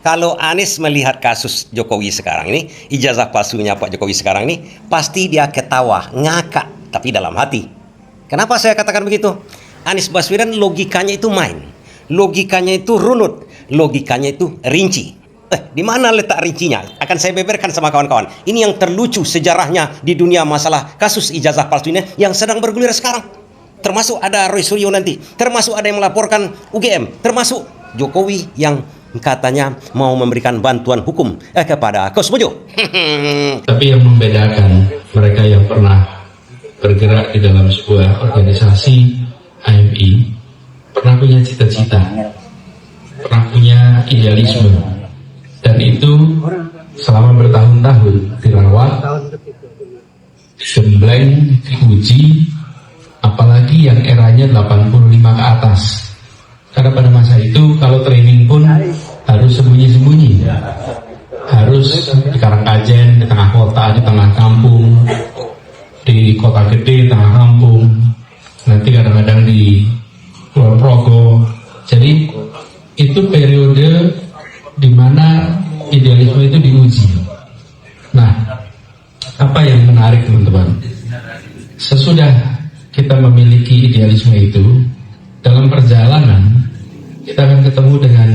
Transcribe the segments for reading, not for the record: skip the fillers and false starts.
Kalau Anies melihat kasus Jokowi sekarang ini, ijazah palsunya Pak Jokowi sekarang ini, pasti dia ketawa, ngakak, tapi dalam hati. Kenapa saya katakan begitu? Anies Baswedan logikanya itu main, logikanya itu runut, logikanya itu rinci. Di mana letak rincinya? Akan saya beberkan sama kawan-kawan. Ini yang terlucu sejarahnya di dunia masalah kasus ijazah palsu ini yang sedang bergulir sekarang. Termasuk ada Roy Suryo nanti, termasuk ada yang melaporkan UGM, termasuk Jokowi yang katanya mau memberikan bantuan hukum kepada Kosmojo. Tapi yang membedakan mereka yang pernah bergerak di dalam sebuah organisasi AMI, pernah punya cita-cita, pernah punya idealisme, dan itu selama bertahun-tahun dirawat, digembleng, diuji, apalagi yang eranya 85 ke atas. Karena pada masa itu kalau training pun harus sembunyi-sembunyi, harus di Karangkajen, di tengah kota, di tengah kampung, di kota gede, tengah kampung, nanti kadang-kadang di Kulon Progo. Jadi itu periode di mana idealisme itu diuji. Nah, apa yang menarik teman-teman? Sesudah kita memiliki idealisme itu, dalam perjalanan kita akan ketemu dengan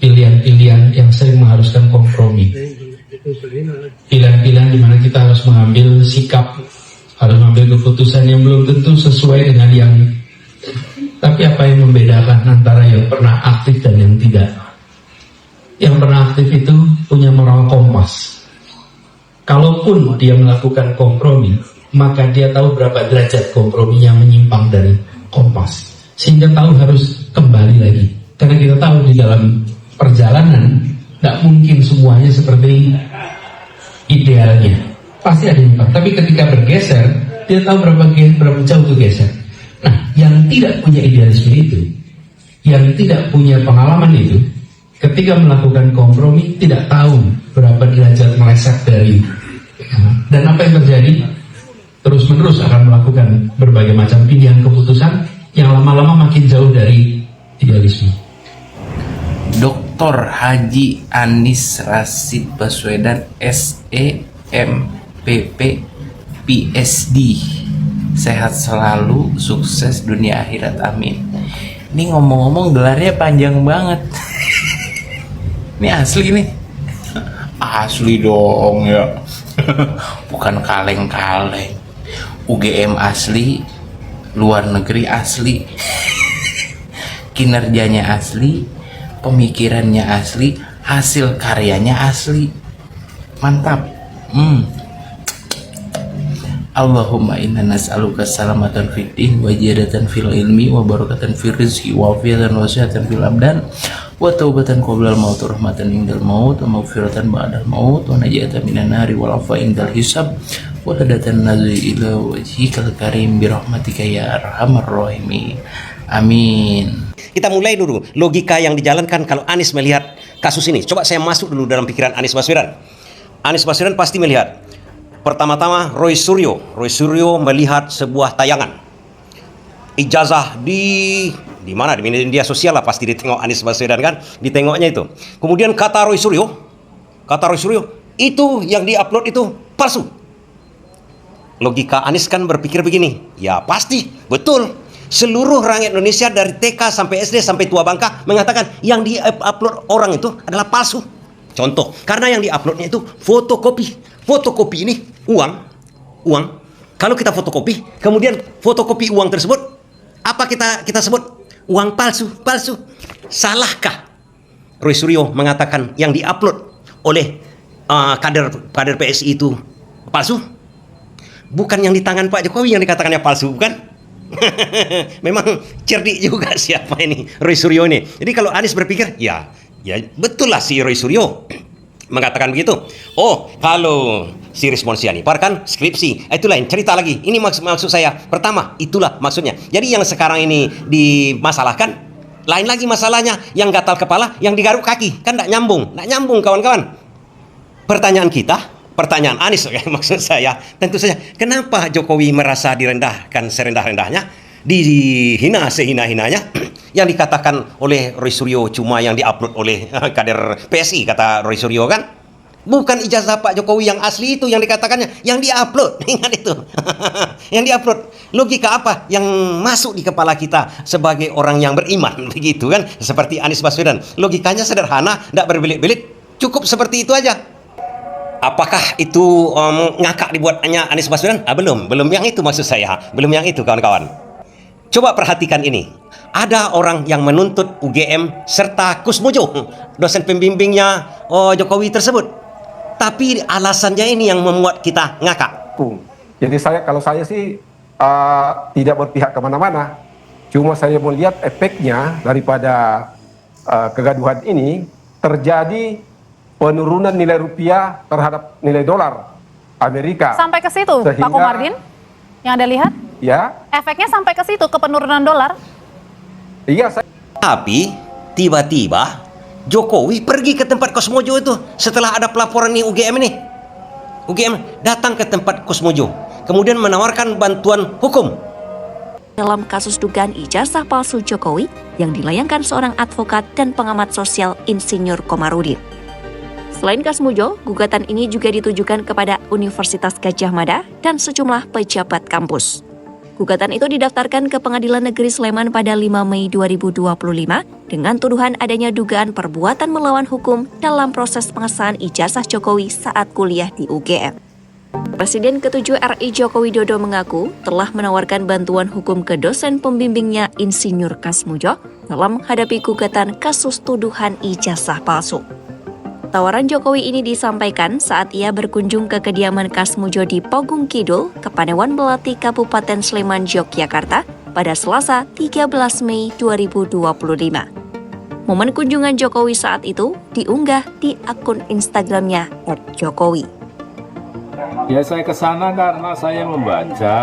pilihan-pilihan yang sering mengharuskan kompromi. Pilihan-pilihan di mana kita harus mengambil sikap, harus mengambil keputusan yang belum tentu sesuai dengan yang. Tapi apa yang membedakan antara yang pernah aktif dan yang tidak? Yang pernah aktif itu punya moral kompas. Kalaupun dia melakukan kompromi, maka dia tahu berapa derajat kompromi yang menyimpang dari kompas, sehingga tahu harus kembali lagi. Karena kita tahu di dalam perjalanan tidak mungkin semuanya seperti idealnya, pasti ada nyimpang. Tapi ketika bergeser, dia tahu berapa jauh itu geser. Nah, yang tidak punya idealisme itu, yang tidak punya pengalaman itu, ketika melakukan kompromi tidak tahu berapa derajat meleset dari. Dan apa yang terjadi? Terus-menerus akan melakukan berbagai macam pilihan keputusan yang lama-lama makin jauh dari idealisme. Dr. Haji Anies Rashid Baswedan SEMPP PSD, sehat selalu, sukses dunia akhirat, amin. Ini ngomong-ngomong gelarnya panjang banget. Ini asli nih. Asli dong ya. Bukan kaleng-kaleng. UGM asli, luar negeri asli, kinerjanya asli, pemikirannya asli, hasil karyanya asli. Mantap. Allahumma inna nas'aluka salamatan fid din wa ziyadatan fil ilmi wa barakatan fil rizqi wa afiatan wa sihatan fil abdan wa taubatan qoblal maut rahmatan indal maut wa maghfiratan ba'dal maut wa najatan minan nari wal afa indal hisab wa hadatan nazri ila wajhikal karim bi rahmatika ya arhamar rahimin. Amin. Kita mulai dulu logika yang dijalankan kalau Anies melihat kasus ini. Coba saya masuk dulu dalam pikiran Anies Baswedan. Anies Baswedan pasti melihat, pertama-tama Roy Suryo melihat sebuah tayangan ijazah di mana, di media sosial lah, pasti ditengok Anies Baswedan kan, ditengoknya itu. Kemudian kata Roy Suryo itu yang diupload itu palsu. Logika Anies kan berpikir begini, ya pasti betul. Seluruh rakyat Indonesia dari TK sampai SD sampai tua bangka mengatakan yang di-upload orang itu adalah palsu. Contoh, karena yang di-uploadnya itu fotokopi. Fotokopi ini uang. Kalau kita fotokopi, kemudian fotokopi uang tersebut, apa kita sebut? Uang palsu. Salahkah Roy Suryo mengatakan yang di-upload oleh kader PSI itu palsu? Bukan yang di tangan Pak Jokowi yang dikatakannya palsu, bukan? Memang cerdik juga siapa ini Roy Suryo ini. Jadi kalau Anies berpikir, ya betul lah si Roy Suryo mengatakan begitu. Oh, kalau si Responsiani kan skripsi, itu lain cerita lagi. Ini maksud saya. Pertama, itulah maksudnya. Jadi yang sekarang ini dimasalahkan, lain lagi masalahnya. Yang gatal kepala, yang digaruk kaki. Kan tidak nyambung kawan-kawan. Pertanyaan Anies maksud saya, tentu saja, kenapa Jokowi merasa direndahkan serendah-rendahnya? dihina sehina-hinanya yang dikatakan oleh Roy Suryo cuma yang diupload oleh kader PSI, kata Roy Suryo kan. Bukan ijazah Pak Jokowi yang asli itu yang dikatakannya, yang diupload. Ingat itu. Yang diupload. Logika apa yang masuk di kepala kita sebagai orang yang beriman, begitu kan? Seperti Anies Baswedan. Logikanya sederhana, tidak berbelit-belit. Cukup seperti itu aja. Apakah itu ngakak dibuatnya Anies Baswedan? Belum yang itu maksud saya. Belum yang itu, kawan-kawan. Coba perhatikan ini. Ada orang yang menuntut UGM serta Kusmojo, dosen pembimbingnya Jokowi tersebut. Tapi alasannya ini yang membuat kita ngakak. Jadi kalau saya sih tidak berpihak kemana-mana. Cuma saya melihat efeknya daripada kegaduhan ini terjadi penurunan nilai rupiah terhadap nilai dolar Amerika. Sampai ke situ, Pak Komarudin, yang Anda lihat? Ya. Efeknya sampai ke situ, ke penurunan dolar? Iya. Tapi tiba-tiba Jokowi pergi ke tempat Kusmojo itu setelah ada pelaporan nih UGM ini. UGM datang ke tempat Kusmojo, kemudian menawarkan bantuan hukum. Dalam kasus dugaan ijazah palsu Jokowi yang dilayangkan seorang advokat dan pengamat sosial Insinyur Komarudin. Selain Kusmojo, gugatan ini juga ditujukan kepada Universitas Gadjah Mada dan sejumlah pejabat kampus. Gugatan itu didaftarkan ke Pengadilan Negeri Sleman pada 5 Mei 2025 dengan tuduhan adanya dugaan perbuatan melawan hukum dalam proses pengesahan ijazah Jokowi saat kuliah di UGM. Presiden ke-7 RI Joko Widodo mengaku telah menawarkan bantuan hukum ke dosen pembimbingnya Insinyur Kusmojo dalam menghadapi gugatan kasus tuduhan ijazah palsu. Tawaran Jokowi ini disampaikan saat ia berkunjung ke kediaman Kusmojo di Pogung Kidul, Kepanewan Melati, Kabupaten Sleman, Yogyakarta pada Selasa 13 Mei 2025. Momen kunjungan Jokowi saat itu diunggah di akun Instagramnya @jokowi. Ya, saya ke sana karena saya membaca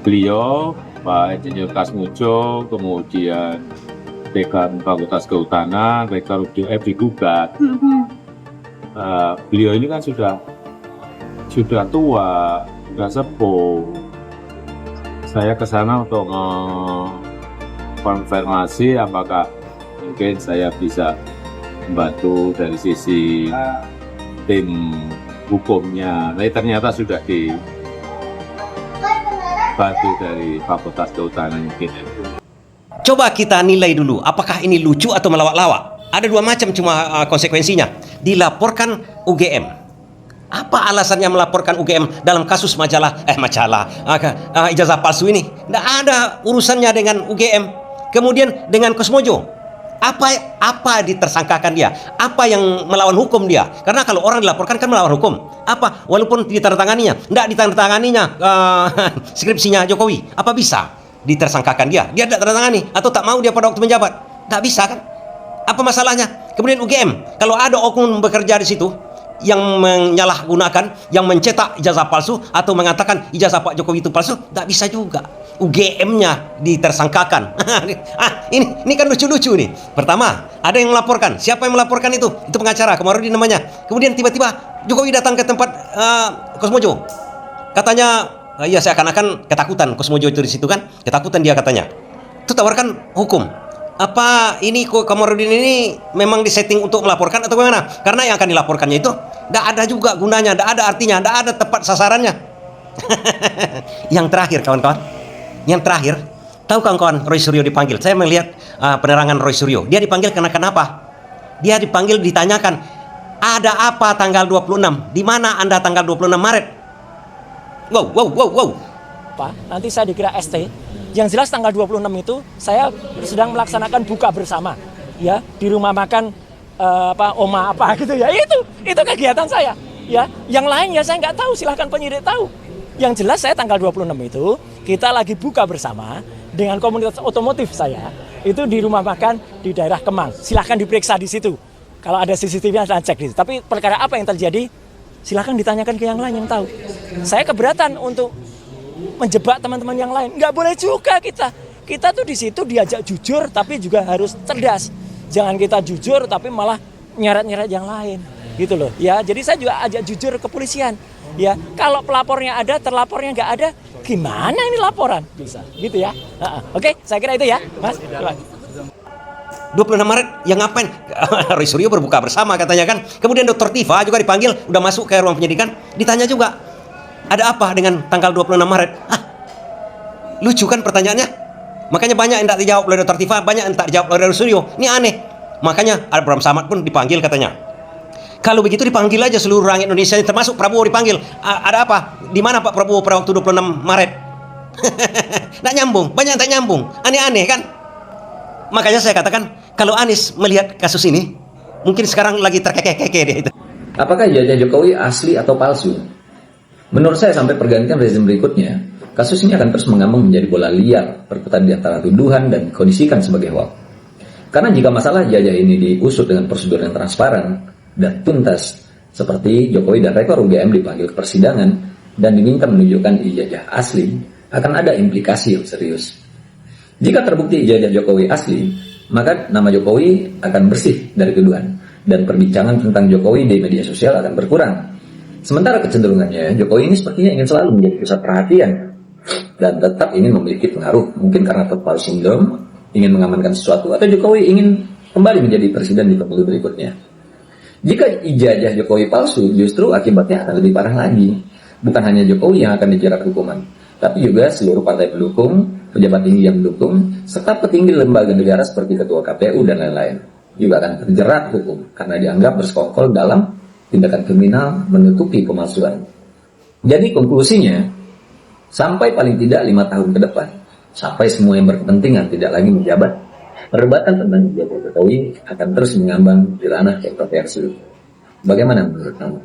beliau, Pak Insinyur Kusmojo, kemudian Dekan Fakultas Kehutanan, Rektor UGM digugat. Beliau ini kan sudah tua, sudah sepuh. Saya ke sana untuk konfirmasi apakah mungkin saya bisa membantu dari sisi tim hukumnya. Nah, ternyata sudah dibantu dari Fakultas Kehutanan mungkin. Coba kita nilai dulu, apakah ini lucu atau melawak-lawak? Ada dua macam cuma konsekuensinya. Dilaporkan UGM. Apa alasannya melaporkan UGM dalam kasus ijazah palsu ini? Tidak ada urusannya dengan UGM. Kemudian dengan Kusmojo. Apa ditersangkakan dia? Apa yang melawan hukum dia? Karena kalau orang dilaporkan kan melawan hukum. Apa? Walaupun ditandatanganinya, tidak ditandatanganinya skripsinya Jokowi. Apa bisa ditersangkakan dia tidak tanda-tangani atau tak mau dia pada waktu menjabat? Tak bisa kan? Apa masalahnya? Kemudian UGM, kalau ada oknum bekerja di situ yang menyalahgunakan, yang mencetak ijazah palsu atau mengatakan ijazah Pak Jokowi itu palsu, tak bisa juga. UGM-nya ditersangkakan. Ini kan lucu-lucu nih. Pertama, ada yang melaporkan. Siapa yang melaporkan itu? Itu pengacara, Komarudin namanya. Kemudian tiba-tiba Jokowi datang ke tempat Kusmojo. Katanya iya, seakan-akan ketakutan Kusmojo itu di situ kan, ketakutan dia katanya. Itu tawarkan hukum. Apa ini Komarudin ini memang disetting untuk melaporkan atau bagaimana? Karena yang akan dilaporkannya itu tidak ada juga gunanya, tidak ada artinya, tidak ada tepat sasarannya. Yang terakhir kawan-kawan, yang terakhir, tahu kawan-kawan Roy Suryo dipanggil. Saya melihat penerangan Roy Suryo. Dia dipanggil karena kenapa? Dia dipanggil ditanyakan, ada apa tanggal 26? Di mana Anda tanggal 26 Maret? Wow. Pak, nanti saya dikira ST. Yang jelas tanggal 26 itu saya sedang melaksanakan buka bersama, ya, di rumah makan Oma apa gitu ya. Itu kegiatan saya, ya. Yang lain ya saya nggak tahu, silahkan penyidik tahu. Yang jelas saya tanggal 26 itu kita lagi buka bersama dengan komunitas otomotif saya. Itu di rumah makan di daerah Kemang. Silahkan diperiksa di situ. Kalau ada CCTV saya cek di situ. Tapi perkara apa yang terjadi? Silahkan ditanyakan ke yang lain yang tahu. Saya keberatan untuk menjebak teman-teman yang lain. Nggak boleh juga kita. Kita tuh di situ diajak jujur tapi juga harus cerdas. Jangan kita jujur tapi malah nyeret-nyeret yang lain. Gitu loh. Ya, jadi saya juga ajak jujur kepolisian. Ya, kalau pelapornya ada, terlapornya nggak ada, gimana ini laporan? Bisa, gitu ya. Oke, saya kira itu ya, Mas. 26 Maret yang ngapain? Roy Suryo berbuka bersama katanya kan. Kemudian Dr. Tifa juga dipanggil, udah masuk ke ruang penyidikan, ditanya juga, ada apa dengan tanggal 26 Maret? Lucu kan pertanyaannya? Makanya banyak yang tak dijawab oleh Dr. Tifa, banyak yang tak dijawab oleh Roy Suryo. Ini aneh. Makanya Abraham Samad pun dipanggil katanya. Kalau begitu dipanggil aja seluruh rakyat Indonesia, termasuk Prabowo dipanggil. Ada apa? Di mana Pak Prabowo pada waktu 26 Maret? Nggak nyambung, banyak yang tak nyambung. Aneh-aneh kan? Makanya saya katakan, kalau Anies melihat kasus ini, mungkin sekarang lagi terkekeh-kekeh dia itu. Apakah ijazah Jokowi asli atau palsu? Menurut saya sampai pergantian rezim berikutnya, kasus ini akan terus mengambang menjadi bola liar, berputar di antara tuduhan dan dikondisikan sebagai hoax. Karena jika masalah ijazah ini diusut dengan prosedur yang transparan dan tuntas, seperti Jokowi dan rektor UGM dipanggil ke persidangan dan diminta menunjukkan ijazah asli, akan ada implikasi yang serius. Jika terbukti ijazah Jokowi asli, maka nama Jokowi akan bersih dari tuduhan dan perbincangan tentang Jokowi di media sosial akan berkurang. Sementara kecenderungannya, Jokowi ini sepertinya ingin selalu menjadi pusat perhatian dan tetap ingin memiliki pengaruh, mungkin karena total syndrome, ingin mengamankan sesuatu, atau Jokowi ingin kembali menjadi presiden di pemilu berikutnya. Jika ijazah Jokowi palsu, justru akibatnya akan lebih parah lagi. Bukan hanya Jokowi yang akan dijerat hukuman, tapi juga seluruh partai pendukung, pejabat tinggi yang mendukung, serta petinggi lembaga negara seperti ketua KPU dan lain-lain juga akan terjerat hukum karena dianggap bersekongkol dalam tindakan kriminal menutupi pemalsuan. Jadi konklusinya, sampai paling tidak 5 tahun ke depan, sampai semua yang berkepentingan tidak lagi menjabat, perdebatan tentang ijazah Jokowi akan terus mengambang di ranah kontroversi. Bagaimana menurut kamu?